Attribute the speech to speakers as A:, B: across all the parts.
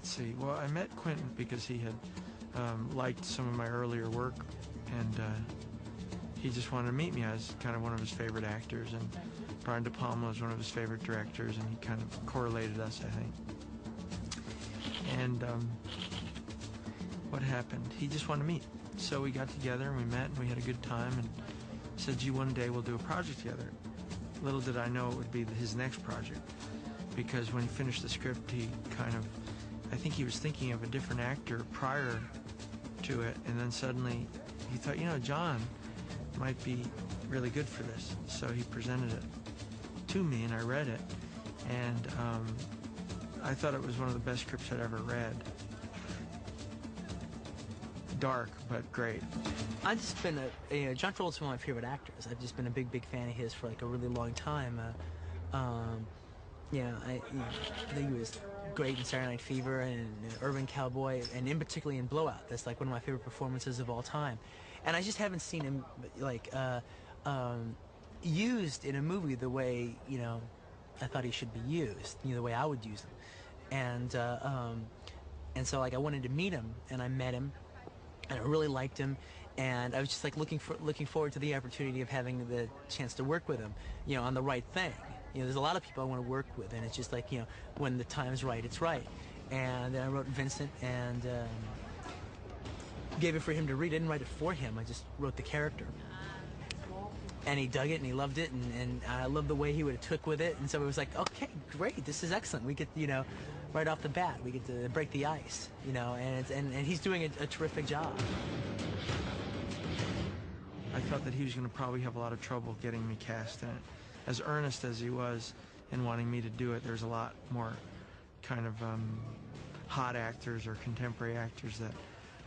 A: let's see. Well, I met Quentin because he had liked some of my earlier work, and he just wanted to meet me. I was kind of one of his favorite actors, and Brian De Palma was one of his favorite directors, and he kind of correlated us, I think. And what happened? He just wanted to meet. So we got together, and we met, and we had a good time, and said, gee, one day we'll do a project together. Little did I know it would be his next project, because when he finished the script, he kind of, I think he was thinking of a different actor prior to it, and then suddenly he thought, you know, John might be really good for this. So he presented it to me, and I read it, and I thought it was one of the best scripts I'd ever read. Dark, but great.
B: I've just been John Travolta's one of my favorite actors. I've just been a big fan of his for like a really long time. I think he was great in Saturday Night Fever and Urban Cowboy, and in particularly in Blowout. That's like one of my favorite performances of all time. And I just haven't seen him like used in a movie the way, you know, I thought he should be used, you know, the way I would use him. And so like I wanted to meet him, and I met him, and I really liked him, and I was just like looking forward to the opportunity of having the chance to work with him, you know, on the right thing. You know, there's a lot of people I want to work with, and it's just like, you know, when the time's right, it's right. And then I wrote Vincent, and gave it for him to read. I didn't write it for him. I just wrote the character. And he dug it, and he loved it, and I loved the way he would have took with it. And so it was like, okay, great, this is excellent. We get, you know, right off the bat, we get to break the ice, you know, and he's doing a terrific job.
A: I thought that he was going to probably have a lot of trouble getting me cast in it. As earnest as he was in wanting me to do it, there's a lot more kind of hot actors or contemporary actors that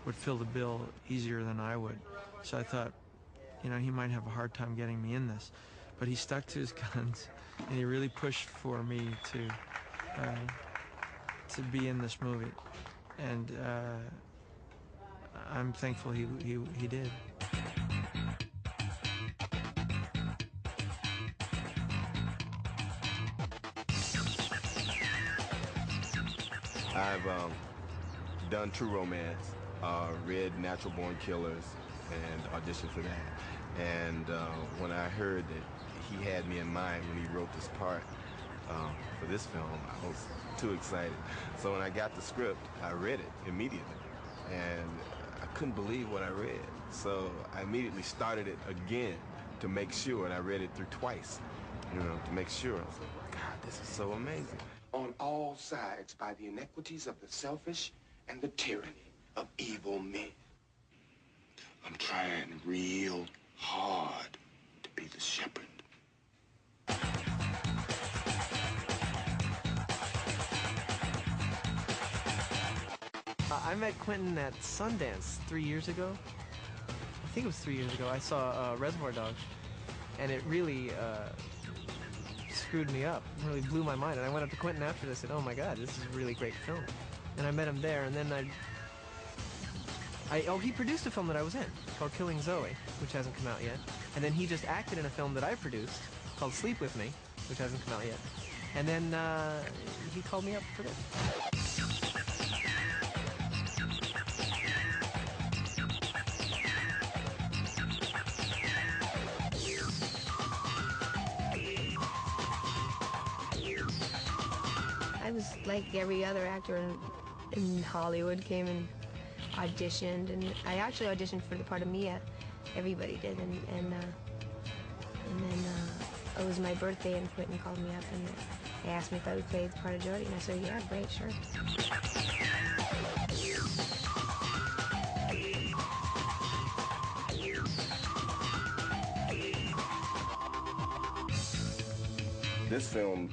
A: would fill the bill easier than I would. So I thought, you know, he might have a hard time getting me in this. But he stuck to his guns, and he really pushed for me to be in this movie. And I'm thankful he did.
C: I've done True Romance, read Natural Born Killers, and auditioned for that. And when I heard that he had me in mind when he wrote this part for this film, I was too excited. So when I got the script, I read it immediately, and I couldn't believe what I read. So I immediately started it again to make sure, and I read it through twice, you know, to make sure. I was like, God, this is so amazing.
D: On all sides by the inequities of the selfish and the tyranny of evil men. I'm trying real hard to be the shepherd.
E: I met Quentin at Sundance 3 years ago. I think it was 3 years ago. I saw Reservoir Dogs, and it really screwed me up. It really blew my mind. And I went up to Quentin after this and said, oh my God, this is a really great film. And I met him there, and then he produced a film that I was in called Killing Zoe, which hasn't come out yet. And then he just acted in a film that I produced called Sleep With Me, which hasn't come out yet. And then he called me up for this.
F: I was like every other actor in Hollywood, came and auditioned, and I actually auditioned for the part of Mia. Everybody did, and then it was my birthday, and Quentin called me up, and they asked me if I would play the part of Jodie, and I said, yeah, great, sure.
C: This film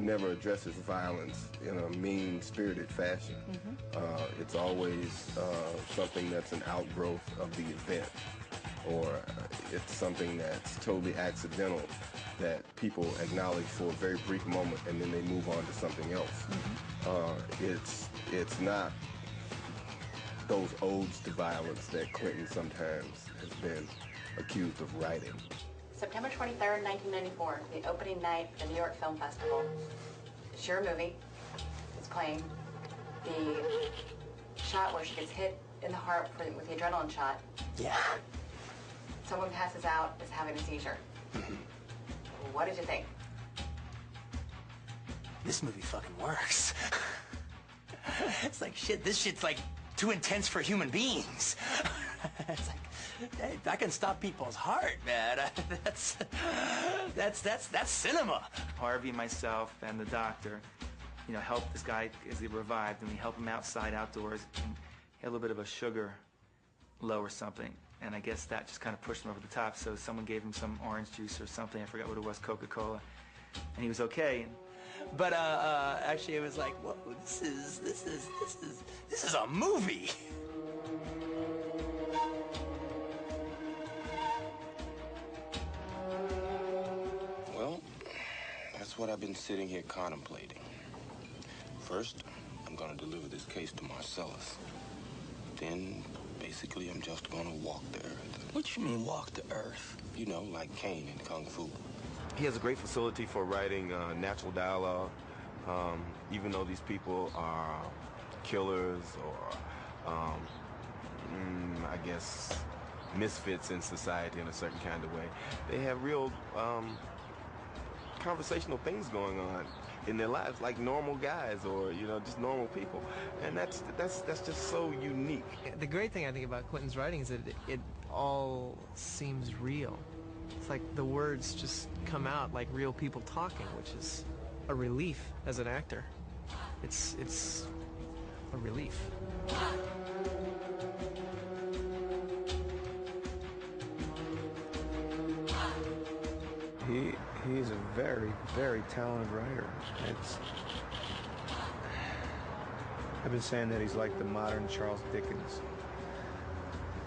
C: never addresses violence in a mean-spirited fashion. It's always something that's an outgrowth of the event, or it's something that's totally accidental that people acknowledge for a very brief moment and then they move on to something else. It's not those odes to violence that Quentin sometimes has been accused of writing.
G: September 23rd, 1994, the opening night of the New York Film Festival. It's your movie. It's playing. The shot where she gets hit in the heart with the adrenaline shot.
B: Yeah.
G: Someone passes out, is having a seizure. What did you think?
B: This movie fucking works. It's like, shit, this shit's like too intense for human beings. It's like, if I can stop people's heart, man, that's cinema.
H: Harvey, myself, and the doctor, you know, helped this guy as he revived, and we helped him outside, outdoors, and he had a little bit of a sugar low or something, and I guess that just kind of pushed him over the top, so someone gave him some orange juice or something, I forgot what it was, Coca-Cola, and he was okay.
B: But actually, it was like, whoa, this is a movie.
D: Well, that's what I've been sitting here contemplating. First, I'm gonna deliver this case to Marcellus. Then, basically, I'm just gonna walk the earth.
B: What you mean, walk the earth?
D: You know, like Caine in Kung Fu.
C: He has a great facility for writing natural dialogue, even though these people are killers or, I guess, misfits in society in a certain kind of way. They have real conversational things going on in their lives, like normal guys or, you know, just normal people. And that's just so unique.
E: The great thing I think about Quentin's writing is that it all seems real. It's like the words just come out like real people talking, which is a relief as an actor. It's a relief.
A: He's a very, very talented writer. I've been saying that he's like the modern Charles Dickens.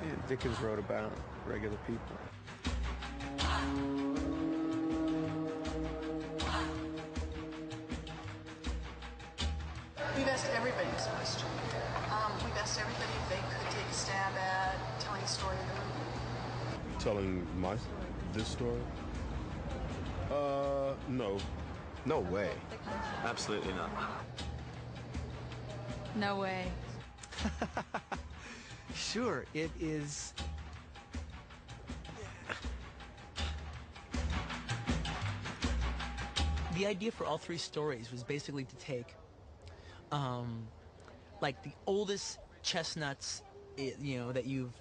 A: Yeah, Dickens wrote about regular people.
I: We've asked everybody this question. We've asked everybody if they could take a stab at telling the story of the movie.
C: Telling this story? No. No way.
H: Absolutely not.
I: No way.
E: Sure, it is.
B: The idea for all three stories was basically to take, like the oldest chestnuts, you know, that you've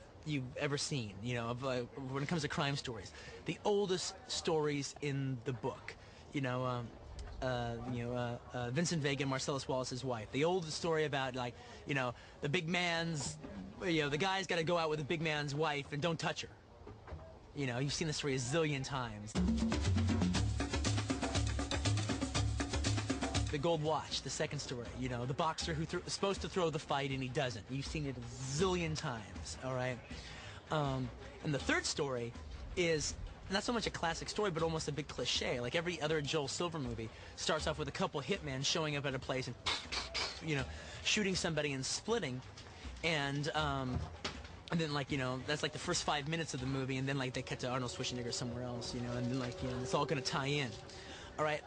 B: ever seen, you know, of, when it comes to crime stories, the oldest stories in the book, Vincent Vega and Marcellus Wallace's wife, the oldest story about, like, you know, the big man's, you know, the guy's got to go out with the big man's wife and don't touch her. You know, you've seen the story a zillion times. The gold watch, the second story, you know, the boxer who is supposed to throw the fight and he doesn't. You've seen it a zillion times, all right? And the third story is not so much a classic story, but almost a big cliche. Like every other Joel Silver movie starts off with a couple hitmen showing up at a place and, you know, shooting somebody and splitting. And then, like, you know, that's like the first 5 minutes of the movie, and then, like, they cut to Arnold Schwarzenegger somewhere else, you know, and then, like, you know, it's all going to tie in. All right?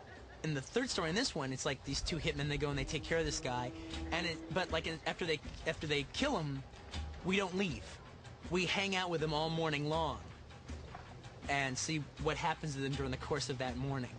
B: In the third story, in this one, it's like these two hitmen, they go and they take care of this guy, and but like after they kill him, we don't leave. We hang out with them all morning long and see what happens to them during the course of that morning.